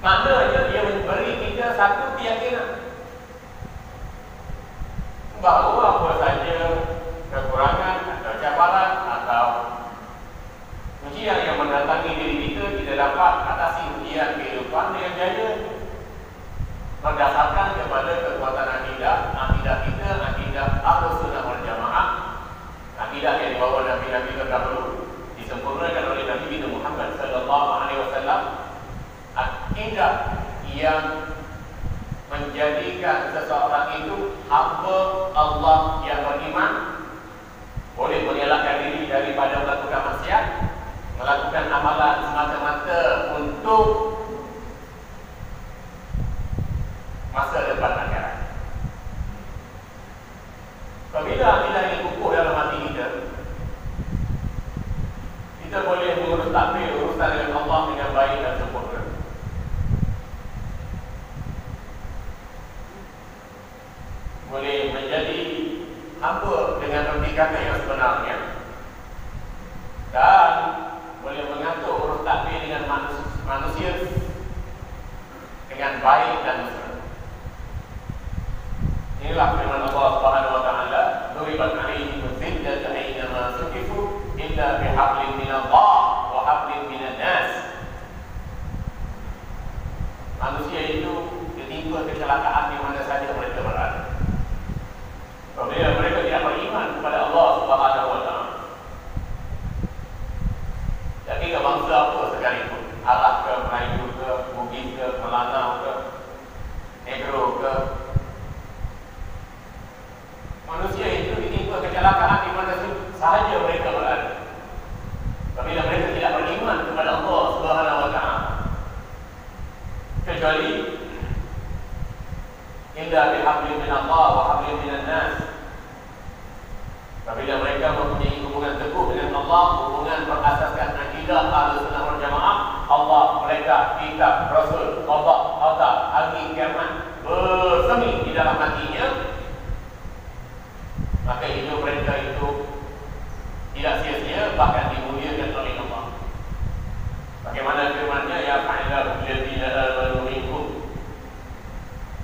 Maknanya dia memberi kita satu keyakinan bahawa apa saja kekurangan atau cabaran atau ujian yang mendatangi diri kita, kita dapat atasi ujian kehidupan dengan jaya berdasarkan kepada kekuatan akidah kita, akidah Ahlus Sunnah wal Jamaah, akidah yang dibawa Nabi-Nabi terdahulu, disempurnakan oleh Nabi kita Muhammad sallallahu alaihi wasallam, akidah yang menjadikan seseorang itu hamba Allah yang beriman, boleh mengelakkan diri daripada melakukan maksiat, melakukan amalan semata-mata untuk masa depan akhirat. Apabila akidah ini kukuh dalam hati kita, kita boleh mengurus takbir, urusan dengan Allah dengan baik dan sempurna. Boleh menjadi hamba dengan erti kata yang sebenarnya, dan boleh mengatur urus takbir dengan manusia dengan baik dan mesra. Inilah firman Allah Subhanahu wa taala, "Duribat 'alaihim az-zillatu aynama suqifu illa bihablin minallah wa hablin minan nas." Manusia itu ditimpa kecelakaan di mana saja mereka berada. Apabila mereka tidak beriman kepada Allah Subhanahu wa taala, jadi ke bangsa apa sekalipun, Arab ke, Melayu ke, Bugis ke, Melanau ke, Negro ke, manusia itu ditimpa kecelakaan di mana sahaja mereka berada. Apabila mereka tidak beriman kepada Allah Subhanahu wa taala, kecuali illa bihablin minallah wa hablin minan nas. Apabila mereka mempunyai hubungan teguh dengan Allah, hubungan berasaskan akidah Ahlus Sunnah wal Jamaah, Allah, mereka, kitab, Rasul, Allah, hari kiamat bersemi di dalam hatinya, maka hidup mereka itu tidak sia-sia, bahkan dimuliakan oleh Allah. Bagaimana firman-Nya, ya fa'ilahum ladina amanu minkum.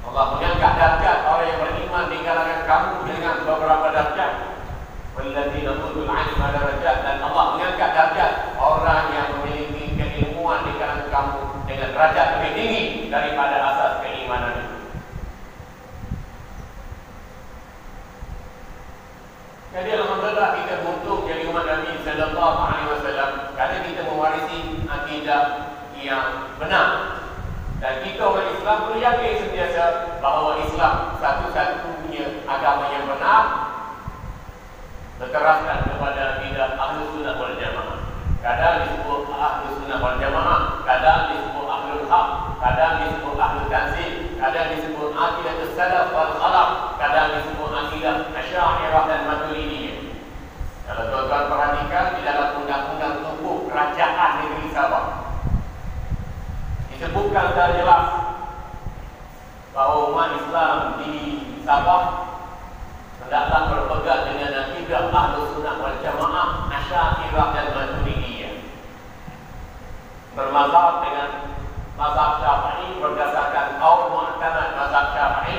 Allah mengangkat darjat orang yang beriman di kalangan kamu dengan beberapa darjat. Walladzina utul 'ilma darajat, dan Allah mengangkat darjat orang yang memiliki keilmuan di kalangan kamu dengan derajat lebih tinggi daripada asas keimanan itu. Jadi alhamdulillah kita beruntung jadi umat Nabi sallallahu alaihi wasallam kerana kita mewarisi akidah yang benar. Dan kita orang Islam perlu yakin sentiasa bahawa Islam satu-satunya agama yang benar, berteraskan kepada akidah Ahlus Sunnah wal Jamaah. Kadang disebut Ahlus Sunnah wal Jamaah, kadang disebut Ahlul Haq, kadang disebut Ahlul Tanzil, kadang disebut akidah Salaf wal Khalaf, kadang disebut akidah Asy'ariyah dan Maturidiyah. Kalau tuan-tuan perhatikan di dalam undang-undang tubuh kerajaan negeri Sabah, disebutkan secara jelas bahawa umat Islam di Sabah hendaklah berpegang dengan akidah Ahlus Sunnah wal Jamaah, Asy'ariyah dan Maturidiyah. Bermazhab dengan mazhab Syafi'i berdasarkan qaul mu'tamad mazhab Syafi'i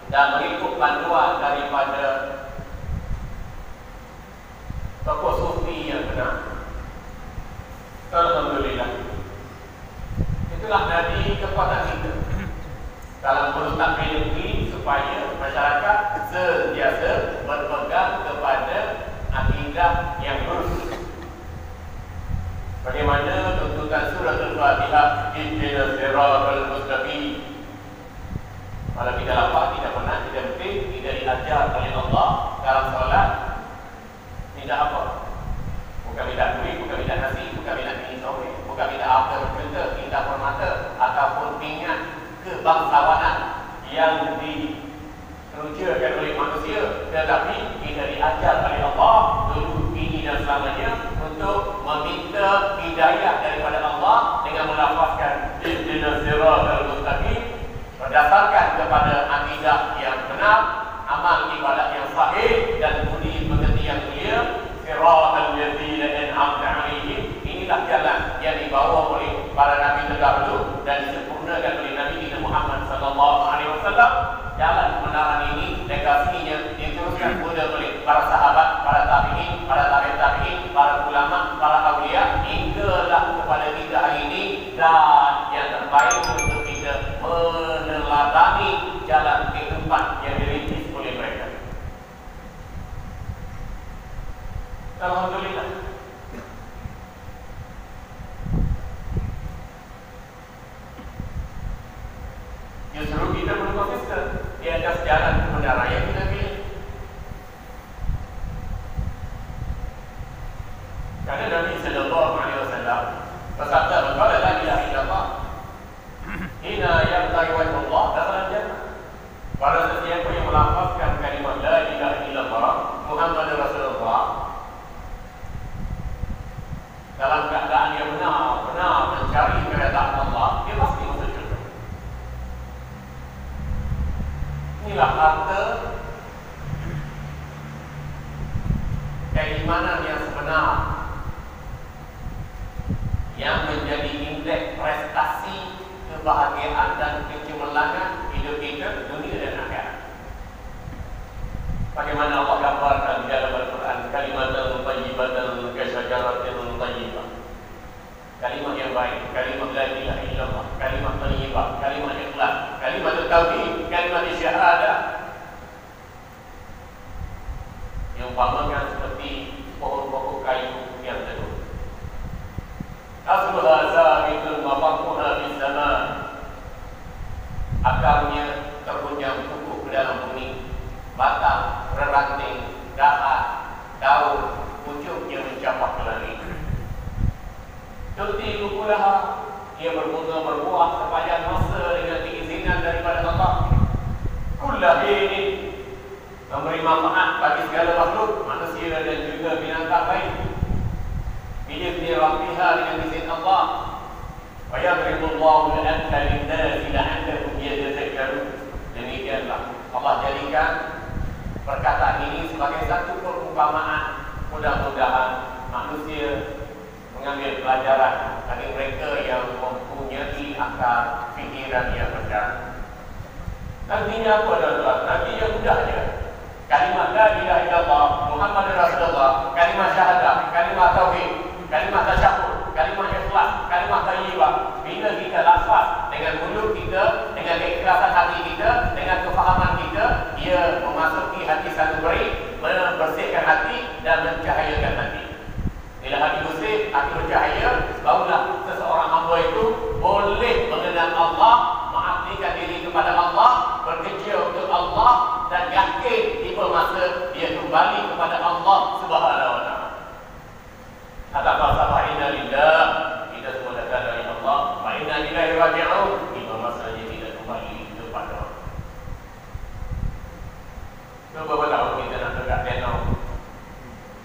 dan mengikut panduan daripada tokoh sufi yang benar. Alhamdulillah. Itulah dari kekuatan kita dalam urus takbir negeri, supaya masyarakat sentiasa berpegang kepada akidah yang lurus. Bagaimana tuntutan surah Al-Fatihah, ihdinas siratal mustaqim. Kalau kita lapar, tidak pernah, tidak mungkin, tidak diajar oleh Allah dalam solat, tidak apa. Bukan minta duit, bukan minta nasi, bukan minta minum sore, bukan minta apa bercerita, minta permata, ataupun pingat kebangsawanan yang diterujakan oleh manusia, tetapi kita diajar oleh Allah dulu ini dan selamanya untuk meminta hidayah daripada Allah dengan melafazkan ihdinas siratal mustaqim, berdasarkan kepada akidah yang benar, amal ibadat yang sahih, dan budi pekerti yang mulia. Siratal ladzina an'amta 'alaihim, inilah jalan yang dibawa oleh para nabi terdahulu dan disempurnakan Alhamdulillah. Justru kita perlu konsisten di atas jalan kebenaran yang kita pilih. Karena Nabi sallallahu alaihi wasallam bersabda, "Qala la ilaha illallah, hina yabtaghi wajha Allah dakhala jannah." Barang sesiapa yang melafazkan kalimat la ilaha illallah Muhammadur Rasulullah dalam keadaan dia benar-benar mencari keredaan Allah, dia pasti masuk syurga. Inilah harta keimanan yang sebenar, yang menjadi indeks prestasi kebahagiaan dan kecemerlangan hidup kita dunia dan akhirat. Bagaimana Allah gambarkan di dalam Al-Quran, kalimatan thayyibatan kasyajaratin thayyibah. Kalimat yang baik, kalimat la ilaha illallah, kalimat thayyibah, kalimat ikhlas, kalimat tauhid, kalimat syahadah. Yang umpamakan seperti pokok-pokok kayu yang teduh. Asluha sabitun wa farquha fis sama. Akarnya terhunjam kukuh ke dalam bumi, batang, ranting, dahan, daun, pucuknya mencapai ke langit. Tuti ukulaha, ia berbunga berbuah sepanjang masa dengan keizinan daripada Allah. Kullah ini memberi manfaat bagi segala makhluk, manusia dan juga binatang lain. Biizni Rabbiha, dengan izin Allah. Wa yadribullahu al-amthal lin-nasi la'allahum yatadhakkarun. Demikianlah Allah jadikan perkataan ini sebagai satu perumpamaan. Mudah-mudahan manusia mengambil pelajaran bagi mereka yang mempunyai akal fikiran yang benar. Nantinya apa adalah nanti yang mudahnya kalimat la ilaha illallah Muhammadur Rasulullah, kalimat syahadah, kalimat tauhid, kalimat tasyahud, kalimat ikhlas, kalimat thayyibah. Bila kita lafaz dengan mulut kita, dengan keikhlasan hati kita, dengan kefahaman kita, ia memasuki hati satu beri, membersihkan hati dan mencahayakan hati. Bila hati bersih, hati bercahaya, barulah seseorang hamba itu boleh mengenal Allah, mengabdikan diri kepada Allah, bekerja untuk Allah, dan yakin tiba masa dia kembali kepada Allah Subhanahu wa taala. Kata falsafah inna lillah, kita semua datang dari Allah, wa inna ilaihi raji'un, tiba masanya kita kembali kepada Allah. Beberapa tahun kita nak dekat Danau,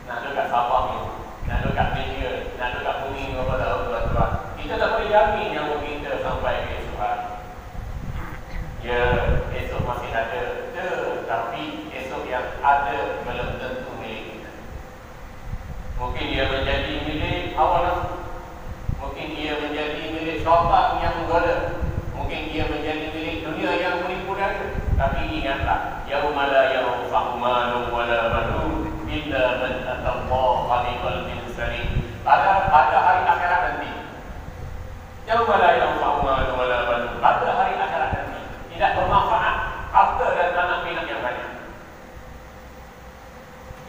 nak dekat Sabah ni, nak dekat Malaysia, nak dekat bumi beberapa tahun tuan-tuan. Kita tak boleh jamin nyawa kita sampai ke esok hari. Ya, esok masih ada, tetapi esok yang ada belum tentu milik kita. Mungkin dia menjadi milik hawa nafsu, mungkin dia menjadi milik syaitan yang menggoda, mungkin dia menjadi milik dunia yang menipu daya. Tapi ingatlah, yauma la yanfa'u malun wala banun illa man atallaha biqalbin salim. Pada hari akhirat nanti, yauma la yanfa'u malun wala banun, pada hari akhirat nanti tidak bermanfaat harta dan anak pinak yang banyak.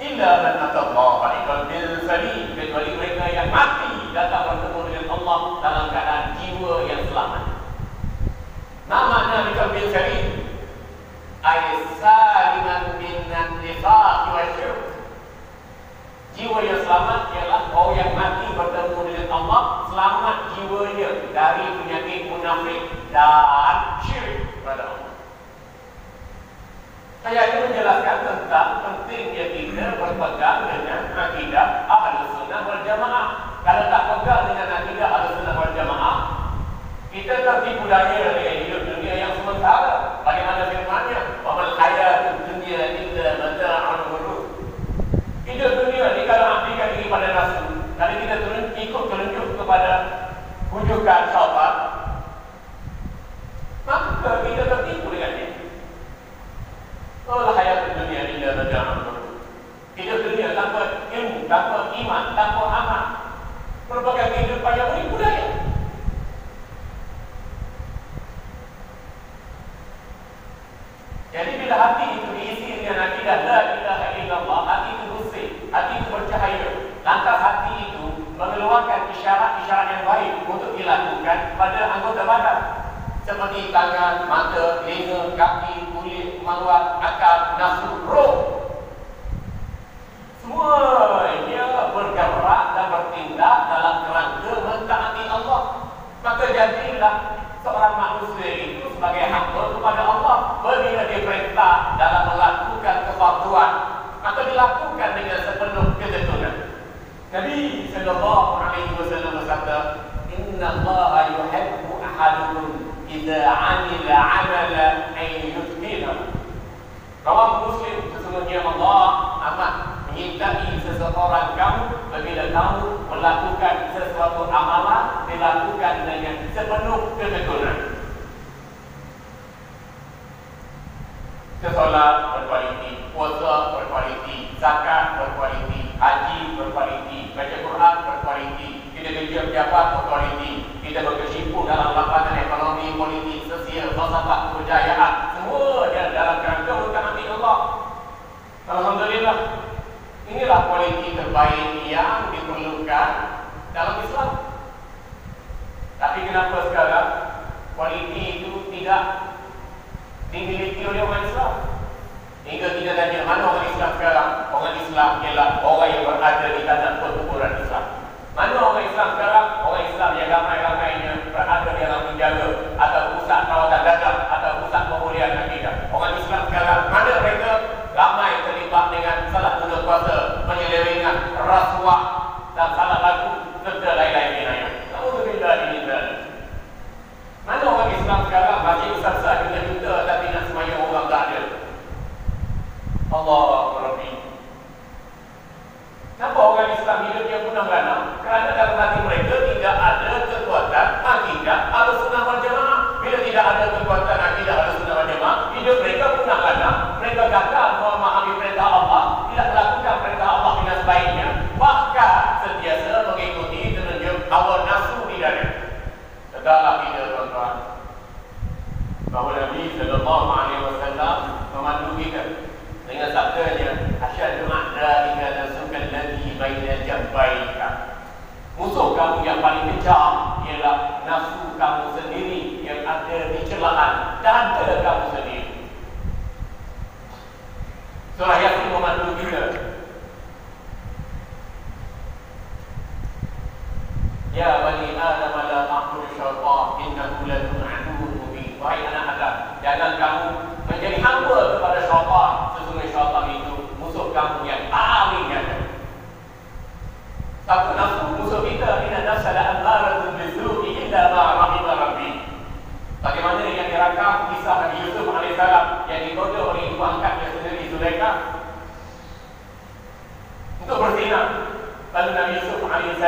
Illa man atallaha biqalbin salim, kecuali mereka yang mati datang bertemu dengan Allah dalam keadaan jiwa yang selamat. Namanya biqalbin salim, ay saliman minan nifaq wa syirk. Jiwa yang selamat ialah orang yang mati bertemu dengan Allah, selamat jiwanya dari penyakit munafik dan syirik kepada Allah. Saya ini menjelaskan tentang pentingnya kita berpegang dengan akidah Ahlus Sunnah wal Jamaah. Kalau tak pegang dengan akidah Ahlus Sunnah wal Jamaah, kita tertipu daya dengan hidup dunia yang sementara. Bagaimana firman-Nya? Wa mal hayatud dunya illa mata'ul ghurur. Hidup dunia ni kalau abdikan diri pada nafsu, kalau kita ikut telunjuk kepada rujukan syaitan, maka kita tertipu dengannya. Allah hayat dunia illa mata'ul ghurur. Hidup dunia tanpa ilmu, tanpa iman, tanpa amal, merupakan kehidupan yang menipu daya. Jadi bila hati itu diisi dengan akidah la ilaha illallah, hati itu bersih, hati itu bercahaya, seperti tangan, mata, telinga, kaki, kulit, kemaluan, akal, nafsu, roh. Semuanya bergerak dan bertindak dalam kerangka mentaati Allah. Maka jadilah seorang manusia itu sebagai hamba kepada Allah. Bila diperintah dalam melakukan kefarduan, maka dilakukan dengan sepenuh ketekunan. Nabi sallallahu alaihi wasallam bersabda, "Inna Allaha yuhibbu ahadukum idza 'amila 'amalan an yutqinahu." Rawah Muslim, sesungguhnya Allah amat menyintai seseorang kamu apabila kamu melakukan sesuatu amalan dilakukan dengan sepenuh ketekunan. Solat berkualiti, puasa berkualiti, zakat berkualiti, haji berkualiti, baca Quran berkualiti, kita kerja pejabat berkualiti, kita berkecimpung dalam lapangan ekonomi, politik, sosial, falsafah, kebudayaan, semua dalam kerangka mentaati Allah. Alhamdulillah, inilah kualiti terbaik yang diperlukan dalam Islam. Tapi kenapa sekarang kualiti itu tidak dimiliki oleh orang Islam? Hingga kita tanya, mana orang Islam sekarang? Orang Islam ialah orang yang berada di tanah pertuburan Islam. Mana orang Islam sekarang? Orang Islam yang ramai-ramainya berada di dalam penjaga atau pusat rawatan dadah atau pusat pemulihan akidah. Orang Islam sekarang, mana mereka? Ramai terlibat dengan salah guna kuasa, penyelewengan, rasuah dan salah laku serta lain-lain binaya. Alhamdulillah ini. Mana orang Islam sekarang masih besar-besar juta-juta tapi nak semayang orang tak ada? Allah Rabbi. Kenapa orang Islam hidup dia punah gana? Kerana dalam hati mereka tidak ada kekuatan akidah Ahlussunnah wal Jamaah. Bila tidak ada kekuatan akidah Ahlussunnah wal Jamaah, hidup mereka punah gana. Mereka gagal memahami perintah Allah, tidak melakukan perintah Allah dengan sebaiknya, bahkan sentiasa mengikuti telunjuk hawa nafsu di dada. Tegaklah kita tuan-tuan bahawa Nabi sallallahu alaihi wasallam memandu kita dengan sabdanya, asyhadu anna ila nasuka alladhi baina jambaika. Musuh kamu yang paling kejam ialah nafsu kamu sendiri yang ada di celaan dada kamu sendiri. Surah Yasin memandu kita. Ya bani Adam la ta'budu syaitan innahu lakum aduwwun mubin. Wahai anak Adam, jangan kamu menjadi hamba kepada syaitan. Sesungguhnya syaitan itu musuh kamu yang paling nyata. Satu nafsu musuh kita, inna nafsa la'ammaratun bisu' illa ma rahima rabbi. Bagaimana yang dirakam kisah Nabi Yusuf AS yang digoda oleh ibu angkatnya sendiri, Zulaikha, untuk berzina. Lalu Nabi Yusuf AS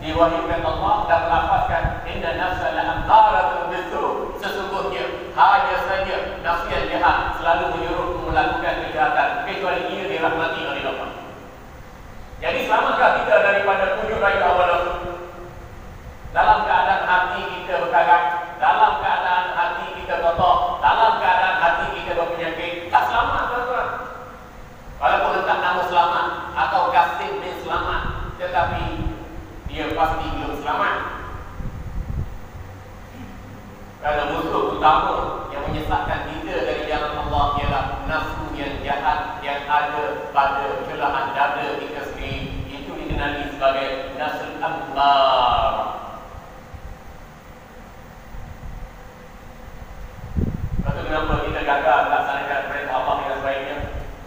diwahyukan Allah dan melafazkan, inna nafsa la'ammaratun bisu'. Sesungguhnya hanya saja nafsu yang jahat selalu menyuruh melakukan kejahatan, kecuali ia dirahmati oleh Allah. Jadi selamatkah kita daripada tujuh raya hawa nafsu? Dalam keadaan hati kita berkarat, dalam keadaan hati kita kotor, dalam keadaan hati kita berpenyakit, tak selamat tuan-tuan. Walaupun letak nama selamat atau Qasim bin Selamat, tetapi dia pasti belum selamat. Kerana musuh utama yang menyesatkan kita dari jalan Allah ialah nafsu yang jahat yang ada pada celahan dada kita sendiri. Itu dikenali sebagai nafsul ammar. Lepas tu kenapa kita gagal melaksanakan perintah Allah dengan sebaiknya?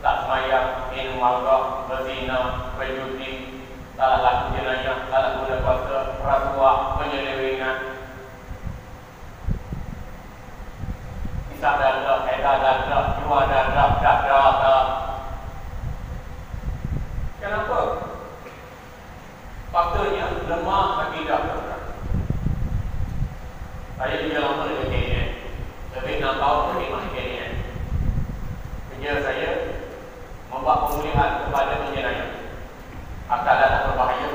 Tak semayang, minum alkohol, berzina, berjudi, salah laku jenayah, salah guna kuasa, rasuah, penyelewengan, kisah dadah, edah dadah, jual dadah, dadah. Kenapa? Faktanya lemah akidah. Saya juga lama dengan KNN, lebih 6 tahun berkhidmat di KNN. Kerja saya membuat pemulihan kepada penjenayah. Akal dadah berbahaya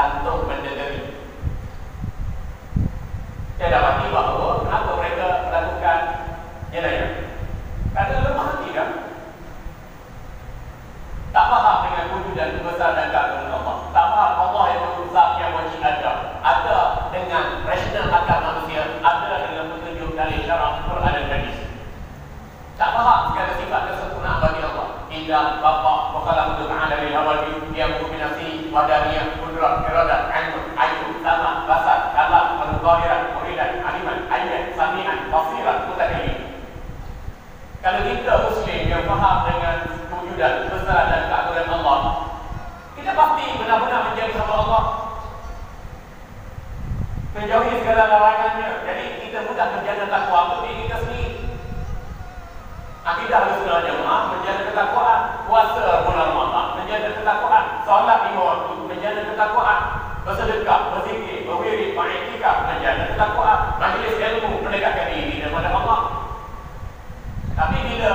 gantung mendederi. Saya dapati bahawa kenapa mereka melakukan jenayah? Kerana lemah hati kan? Tak faham dengan wujud dan besar dan keagungan Allah. Tak faham Allah itu zat yang wajib ada. Ada dengan rasional akal manusia, ada dengan petunjuk dari syarak Quran dan hadis. Tak faham segala sifat kesempurnaan bagi Allah. Indah, Bapa, Wakalah Ta'ala dari Hawadi, Dia Mu'minasi, Wadaniyah, Kudrat, Iradat, Ilmu, Ayu, Sama, Basar, Kalam, Al-Qadirat, Muridat, Aliman, Ayat, Sami'an, Basirat, Mutadili. Kalau kita Muslim yang faham dengan wujudan, besar dan keagungan Allah, kita pasti benar-benar menjadi hamba Allah, menjauhi segala larangannya. Jadi kita mudah menjaga takwa untuk diri kita sendiri. Akidah Ahlussunnah Jamaah menjaga ketakwaan, puasa bulan Ramadan menjaga ketakwaan, solat 5 waktu menjaga ketakwaan, bersedekah, berzikir, berwirid, beriktikaf menjaga ketakwaan, majlis ilmu mendekatkan diri kepada Allah. Tapi bila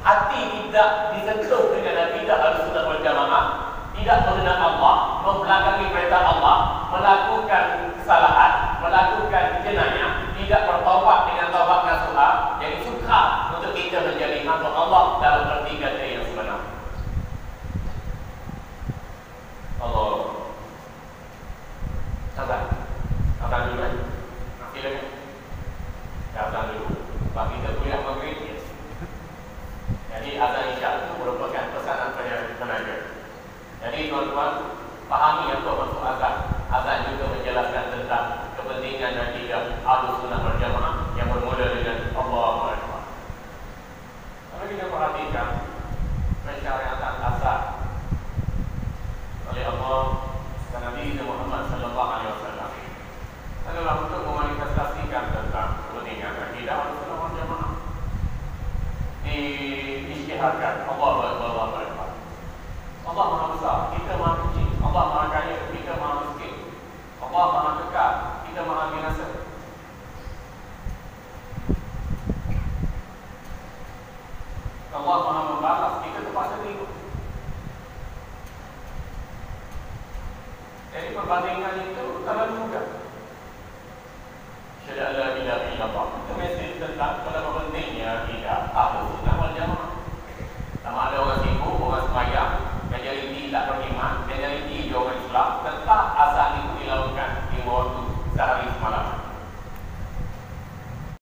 hati tidak disentuh dengan akidah Ahlussunnah wal Jamaah, tidak mengenal Allah, membelakangi perintah Allah, melakukan kesalahan, melakukan jenayah, tidak bertaubat dengan taubat nasuha, jadi sukar untuk kita menjadi hamba Allah dalam erti kata yang sebenar. Allah azan dulu kan? Masih lagi? Azan dulu. Sebab kita kuliah maghrib. Jadi azan isya itu merupakan pesanan penaja. Jadi tuan-tuan pahami apa maksud azan. Azan juga menjelaskan tentang kepentingan dan akidah Ahlussunnah wal Jamaah yang bermula dengan Allahu Akbar. Kalau kita perhatikan pensyariatan azan oleh Allah dan Nabi Muhammad sallallahu alaihi wasallam adalah untuk memanifestasikan tentang kepentingan akidah Ahlussunnah wal Jamaah. Diisytiharkan Allahu Akbar, Allahu Akbar. Allah Maha Besar, kita Maha Kecil. Allah Maha Kaya, kita Maha Miskin. Allah Maha Kekal, kita Maha Binasa. Allah Maha Membalas, kita terpaksa terima. Jadi perbandingan itu terlalu mudah.